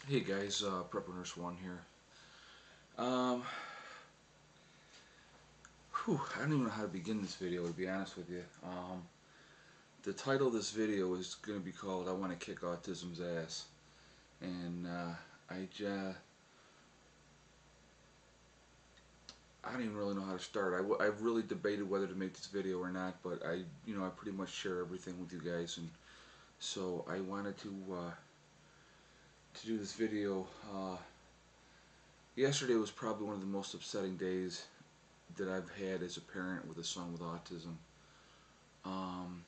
Hey guys, Prepper Nurse 1 here. Um, I don't even know how to begin this video, to be honest with you. The title of this video is going to be called I Want to Kick Autism's Ass. And I, uh, I don't even really know how to start. I've really debated whether to make this video or not, but I pretty much share everything with you guys. And so I wanted to do this video. Yesterday was probably one of the most upsetting days that I've had as a parent with a son with autism. Um,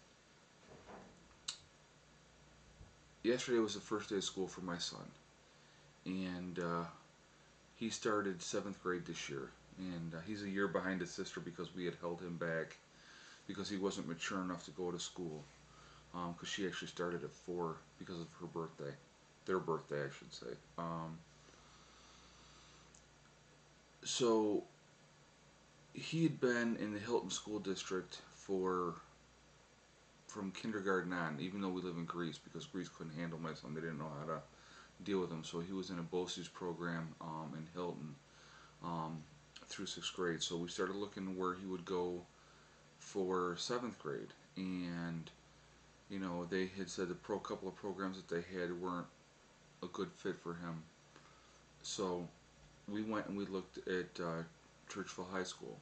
Yesterday was the first day of school for my son, and he started 7th grade this year. And he's a year behind his sister because we had held him back because he wasn't mature enough to go to school. Because she actually started at 4 because of her birthday, their birthday, I should say. So he had been in the Hilton School District for from kindergarten on, even though we live in Greece, because Greece couldn't handle my son. They didn't know how to deal with him. So he was in a BOCES program in Hilton um, through 6th grade. So we started looking where he would go for 7th grade. And, they had said the couple of programs that they had weren't a good fit for him. So we went and we looked at Churchville High School,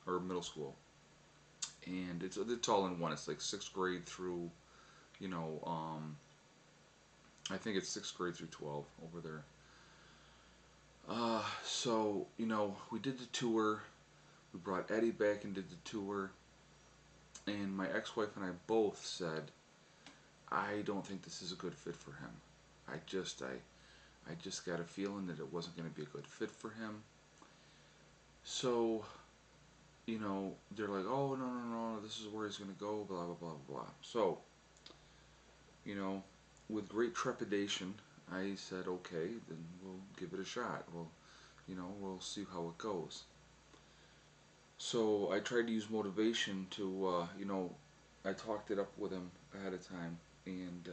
or middle school. And it's all in one. It's like 6th grade through, you know, um, I think it's 6th grade through 12 over there. So, we did the tour. We brought Eddie back and did the tour. And my ex-wife and I both said, I don't think this is a good fit for him. I just got a feeling that it wasn't going to be a good fit for him. So, they're like, oh, no, no, no, this is where he's going to go, blah, blah, blah, blah, blah. So, you know, with great trepidation, I said, okay, then we'll give it a shot. We'll see how it goes. So I tried to use motivation to, I talked it up with him ahead of time, and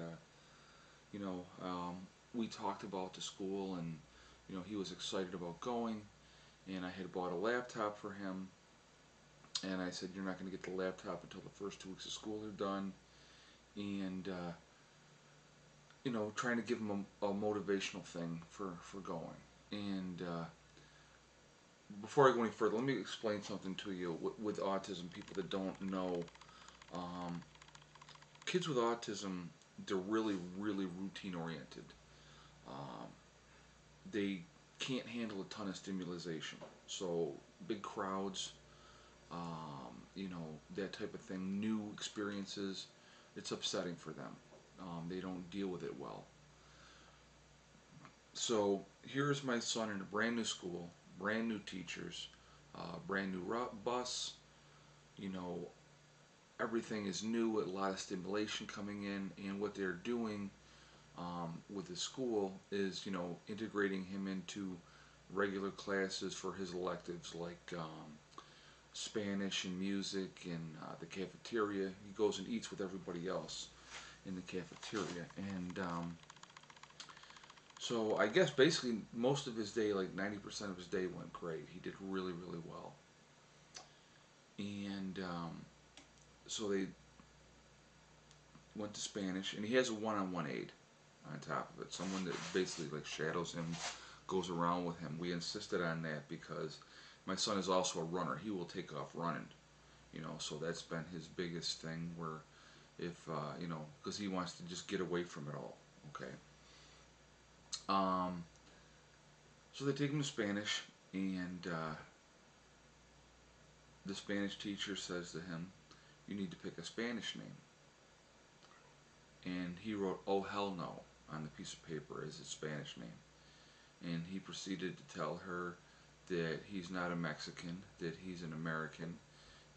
you know, um, we talked about the school, and he was excited about going, and I had bought a laptop for him, and I said, you're not going to get the laptop until the first 2 weeks of school are done, and trying to give him a motivational thing for going. And before I go any further, let me explain something to you with autism. People that don't know, um, kids with autism, they're really, really routine oriented. Um, they can't handle a ton of stimulation. So big crowds, that type of thing, new experiences, it's upsetting for them. They don't deal with it well. So here's my son in a brand new school, brand new teachers, brand new bus. You know, everything is new, a lot of stimulation coming in, and what they're doing with the school is, integrating him into regular classes for his electives like Spanish and music and the cafeteria. He goes and eats with everybody else in the cafeteria. And so I guess basically most of his day, like 90% of his day, went great. He did really, really well. And so they went to Spanish, and he has a one-on-one aide on top of it, someone that basically like shadows him, goes around with him. We insisted on that because my son is also a runner. He will take off running, so that's been his biggest thing. Where if because he wants to just get away from it all. Okay. Um, so they take him to Spanish, and the Spanish teacher says to him, "You need to pick a Spanish name." And he wrote "Oh hell no" on the piece of paper as his Spanish name. And he proceeded to tell her that he's not a Mexican, that he's an American,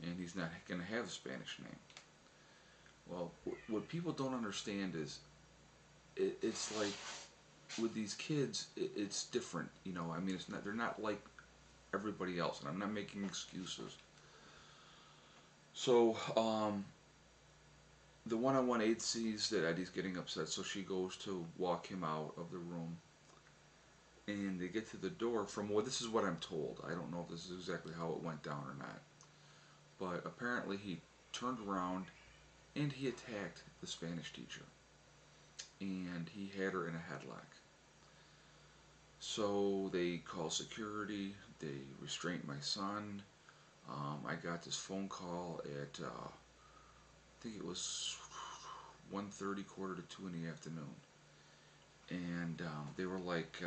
and he's not going to have a Spanish name. Well, what people don't understand is it's like with these kids, it's different. I mean, they're not like everybody else, and I'm not making excuses. So, the one-on-one aide sees that Eddie's getting upset, so she goes to walk him out of the room, And they get to the door from, well, this is what I'm told. I don't know if this is exactly how it went down or not. But apparently he turned around and he attacked the Spanish teacher. And he had her in a headlock. So they called security. They restrained my son. I got this phone call at, I think it was 1:30, quarter to 2 in the afternoon. And they were like,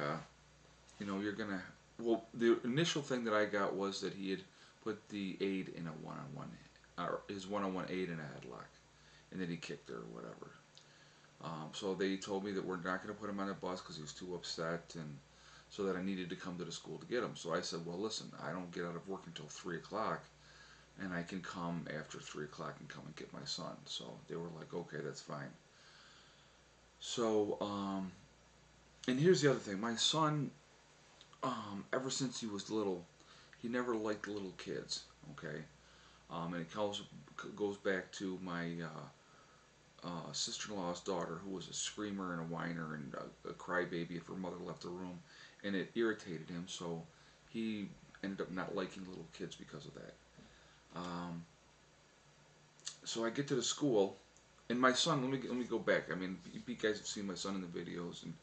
you're going to, well, the initial thing that I got was that he had put the aide in a one-on-one, or his one-on-one aide in a headlock. And then he kicked her or whatever. So they told me that we're not going to put him on a bus because he was too upset, and so that I needed to come to the school to get him. So I said, well, listen, I don't get out of work until 3 o'clock, and I can come after 3 o'clock and come and get my son. So they were like, okay, that's fine. So, and here's the other thing. My son, ever since he was little, he never liked little kids, okay? And it goes back to my sister-in-law's daughter, who was a screamer and a whiner and a crybaby if her mother left the room, and it irritated him, so he ended up not liking little kids because of that. Um, so I get to the school, and my son. Let me go back. I mean, you guys have seen my son in the videos, and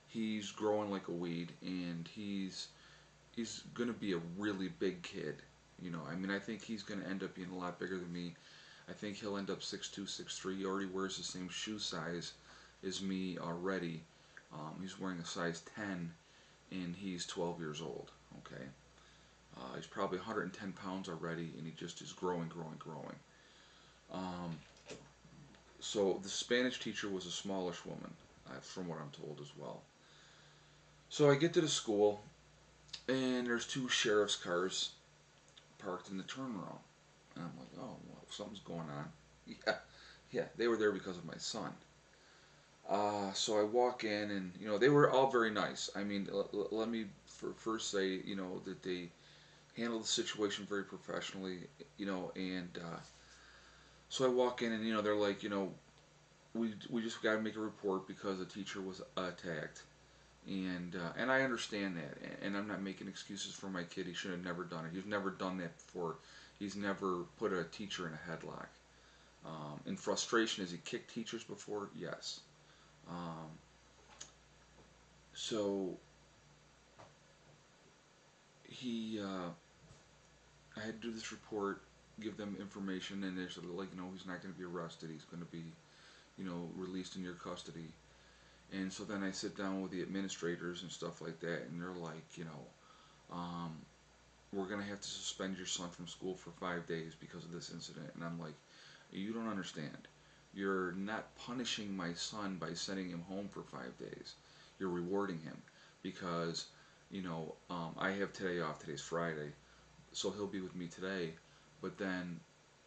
he's growing like a weed, and he's gonna be a really big kid. I mean, I think he's gonna end up being a lot bigger than me. I think he'll end up 6'2", 6'3". He already wears the same shoe size as me already. He's wearing a size 10, and he's 12 years old. Okay, he's probably 110 pounds already, and he just is growing, growing, growing. Um, so the Spanish teacher was a smallish woman, from what I'm told as well. So I get to the school, and there's two sheriff's cars parked in the turnaround. And I'm like, oh, well, something's going on. Yeah, yeah, they were there because of my son. So I walk in, and they were all very nice. I mean, let me first say, that they handled the situation very professionally, and so I walk in, and they're like, we just got to make a report because the teacher was attacked, and I understand that, and I'm not making excuses for my kid. He should have never done it. He's never done that before. He's never put a teacher in a headlock. In frustration, has he kicked teachers before? Yes. Um, so I had to do this report, give them information, and they're sort of like, he's not going to be arrested. He's going to be, released in your custody. And so then I sit down with the administrators and stuff like that, and they're like, um, we're going to have to suspend your son from school for 5 days because of this incident. And I'm like, you don't understand. You're not punishing my son by sending him home for 5 days. You're rewarding him because, I have today off. Today's Friday, so he'll be with me today. But then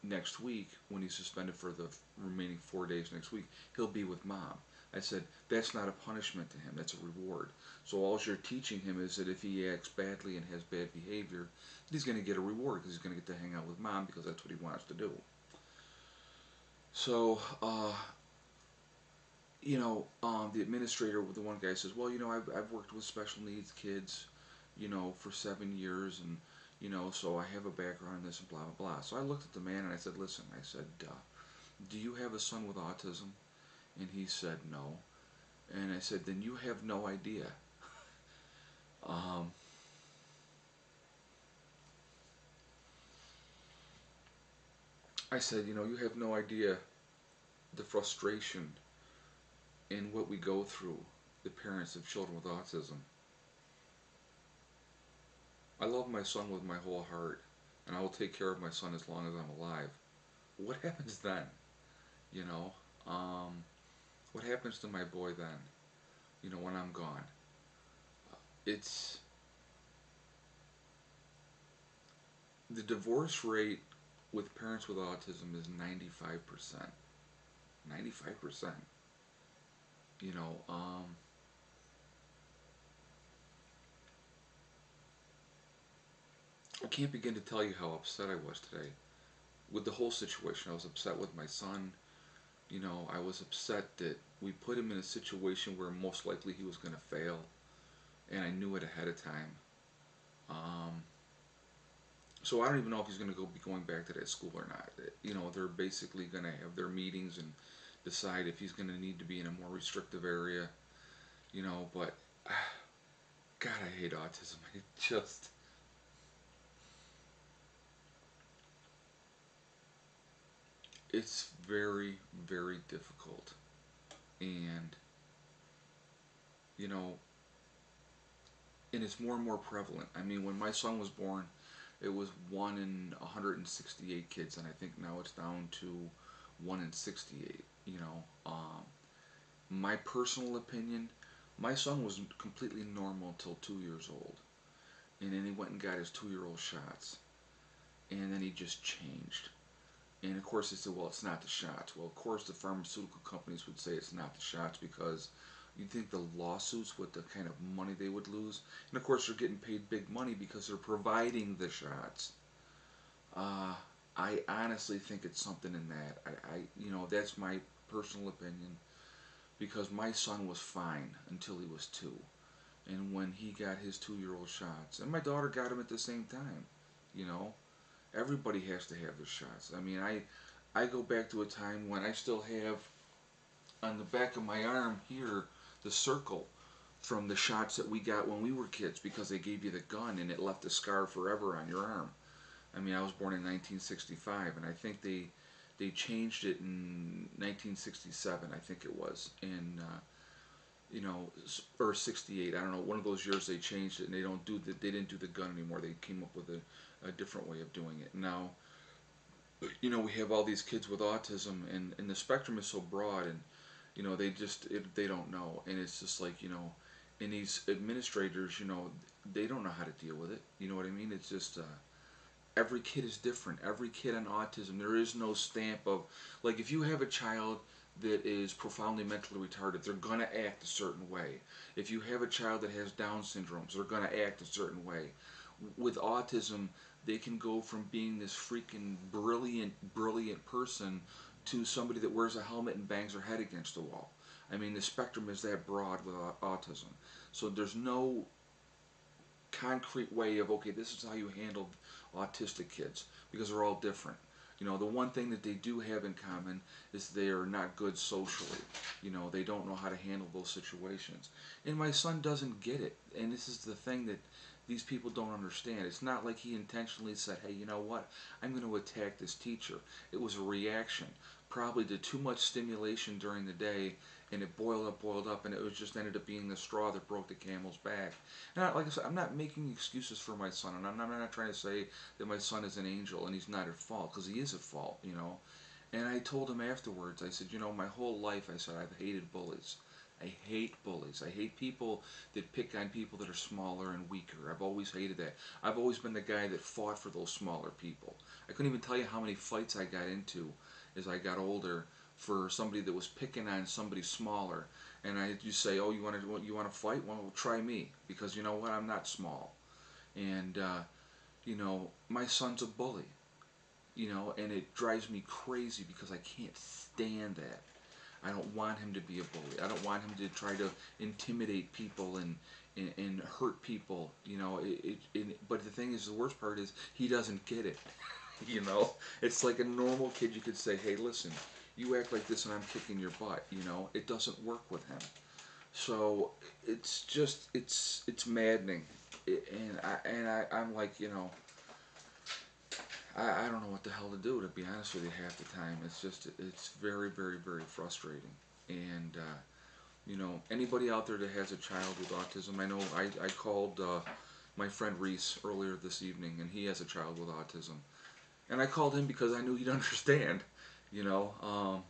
next week, when he's suspended for the remaining 4 days next week, he'll be with mom. I said, that's not a punishment to him, that's a reward. So all you're teaching him is that if he acts badly and has bad behavior, he's going to get a reward because he's going to get to hang out with mom because that's what he wants to do. So, the administrator, the one guy says, well, I've worked with special needs kids, for 7 years, and, so I have a background in this and blah, blah, blah. So I looked at the man and I said, listen, I said, do you have a son with autism? And he said, no. And I said, then you have no idea. Um, I said, you have no idea the frustration in what we go through, the parents of children with autism. I love my son with my whole heart, and I will take care of my son as long as I'm alive. What happens then? You know, um, what happens to my boy then? When I'm gone. It's the divorce rate with parents with autism is 95%. 95%. You know, um, I can't begin to tell you how upset I was today with the whole situation. I was upset with my son. I was upset that we put him in a situation where most likely he was going to fail. and I knew it ahead of time. Um, so I don't even know if he's going to be going back to that school or not. They're basically going to have their meetings and decide if he's going to need to be in a more restrictive area. But God, I hate autism. It just it's very, very difficult, and you know, and it's more and more prevalent. I mean, when my son was born, it was 1 in 168 kids, and I think now it's down to 1 in 68. My personal opinion, my son was completely normal until 2 years old, and then he went and got his 2-year-old shots, and then he just changed. And of course, they said, well, it's not the shots. Well, of course, the pharmaceutical companies would say it's not the shots because you'd think the lawsuits with the kind of money they would lose. And of course, they're getting paid big money because they're providing the shots. Uh, I honestly think it's something in that. That's my personal opinion because my son was fine until he was 2. And when he got his 2-year-old shots, and my daughter got him at the same time, you know, everybody has to have their shots. I mean, I go back to a time when I still have on the back of my arm here the circle from the shots that we got when we were kids because they gave you the gun and it left a scar forever on your arm. I mean, I was born in 1965, and I think they changed it in 1967. I think it was, and or 68. I don't know. One of those years they changed it, and they didn't do the gun anymore. They came up with a different way of doing it. Now, we have all these kids with autism, and the spectrum is so broad, and they don't know, and it's just like and these administrators, they don't know how to deal with it. You know what I mean? It's just every kid is different. Every kid on autism, there is no stamp of, like, if you have a child that is profoundly mentally retarded, they're going to act a certain way. If you have a child that has Down syndromes, they're going to act a certain way. With autism, they can go from being this freaking brilliant, brilliant person to somebody that wears a helmet and bangs their head against the wall. I mean, the spectrum is that broad with autism. So there's no concrete way of, okay, this is how you handle autistic kids, because they're all different. The one thing that they do have in common is they are not good socially. They don't know how to handle those situations. And my son doesn't get it. And this is the thing that these people don't understand. It's not like he intentionally said, hey, you know what, I'm going to attack this teacher. It was a reaction, probably to too much stimulation during the day, and it boiled up, and it was just ended up being the straw that broke the camel's back. And like I said, I'm not making excuses for my son, and I'm not trying to say that my son is an angel and he's not at fault, because he is at fault. And I told him afterwards, I said, my whole life, I said, I've hated bullies. I hate bullies. I hate people that pick on people that are smaller and weaker. I've always hated that. I've always been the guy that fought for those smaller people. I couldn't even tell you how many fights I got into as I got older for somebody that was picking on somebody smaller. And you say, oh, you want to fight? Well, try me, because you know what? I'm not small. And my son's a bully. And it drives me crazy because I can't stand that. I don't want him to be a bully. I don't want him to try to intimidate people and hurt people. But the thing is, the worst part is he doesn't get it. It's like a normal kid. You could say, hey, listen, you act like this and I'm kicking your butt. It doesn't work with him. So it's just it's maddening, I'm like, I don't know what the hell to do, to be honest with you. Half the time it's very, very, very frustrating. And anybody out there that has a child with autism, I know I called my friend Reese earlier this evening, and he has a child with autism, and I called him because I knew he'd understand, you know, um,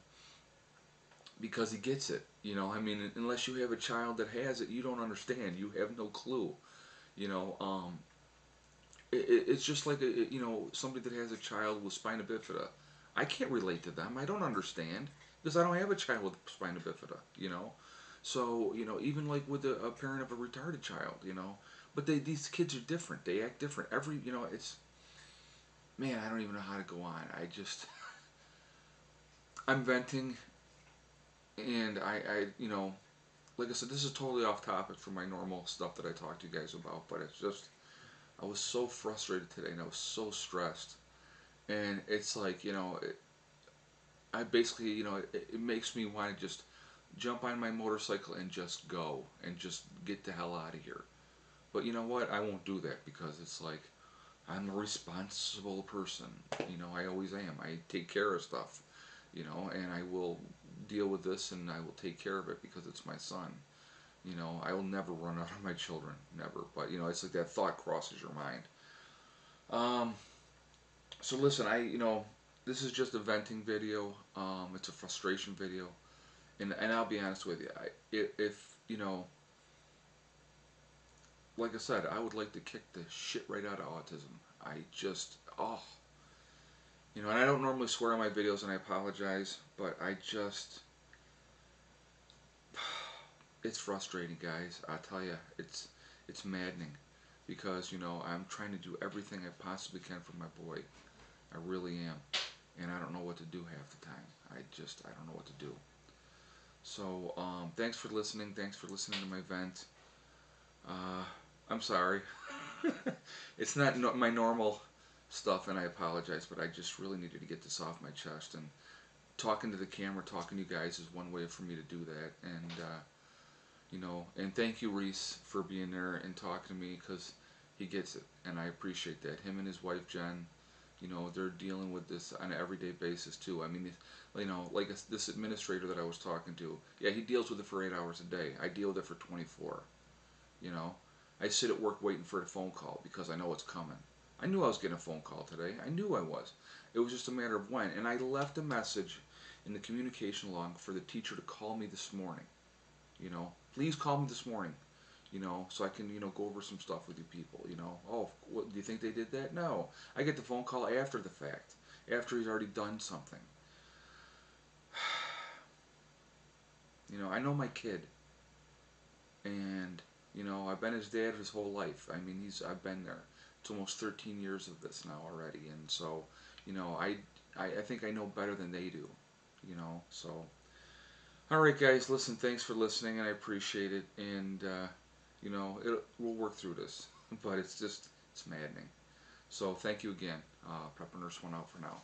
because he gets it. I mean, unless you have a child that has it, you don't understand. You have no clue. You know, um, it's just like somebody that has a child with spina bifida. I can't relate to them. I don't understand because I don't have a child with spina bifida. So even like with a parent of a retarded child. But these kids are different. They act different. It's, man, I don't even know how to go on. I'm venting, and I like I said, this is totally off topic from my normal stuff that I talk to you guys about, but it's just, I was so frustrated today and I was so stressed. And it's like, I basically, it makes me want to just jump on my motorcycle and just go and just get the hell out of here. But you know what? I won't do that because it's like, I'm a responsible person. I always am. I take care of stuff, and I will deal with this and I will take care of it because it's my son. I will never run out of my children, never. But it's like that thought crosses your mind. Um, so listen, this is just a venting video. It's a frustration video, and I'll be honest with you. If like I said, I would like to kick the shit right out of autism. I just, and I don't normally swear on my videos, and I apologize, but it's frustrating, guys. I tell you, it's maddening because I'm trying to do everything I possibly can for my boy. I really am, and I don't know what to do half the time. I don't know what to do. So thanks for listening. Thanks for listening to my vent. Uh, I'm sorry. It's not my normal stuff, and I apologize, but I just really needed to get this off my chest. And talking to the camera, talking to you guys is one way for me to do that. And and thank you, Reese, for being there and talking to me because he gets it, and I appreciate that. Him and his wife Jen, they're dealing with this on an everyday basis too. I mean, like this administrator that I was talking to, yeah, he deals with it for 8 hours a day. I deal with it for 24. You know, I sit at work waiting for a phone call because I know it's coming. I knew I was getting a phone call today. I knew I was. It was just a matter of when. And I left a message in the communication log for the teacher to call me this morning. Please call me this morning. So I can, go over some stuff with you people. Oh, what, do you think they did that? No. I get the phone call after the fact, after he's already done something. I know my kid. And I've been his dad his whole life. I mean, I've been there. It's almost 13 years of this now already, and so I think I know better than they do. So all right, guys, listen. Thanks for listening, and I appreciate it. And we'll work through this, but it's maddening. So thank you again. Prepper Nurse 1 out for now.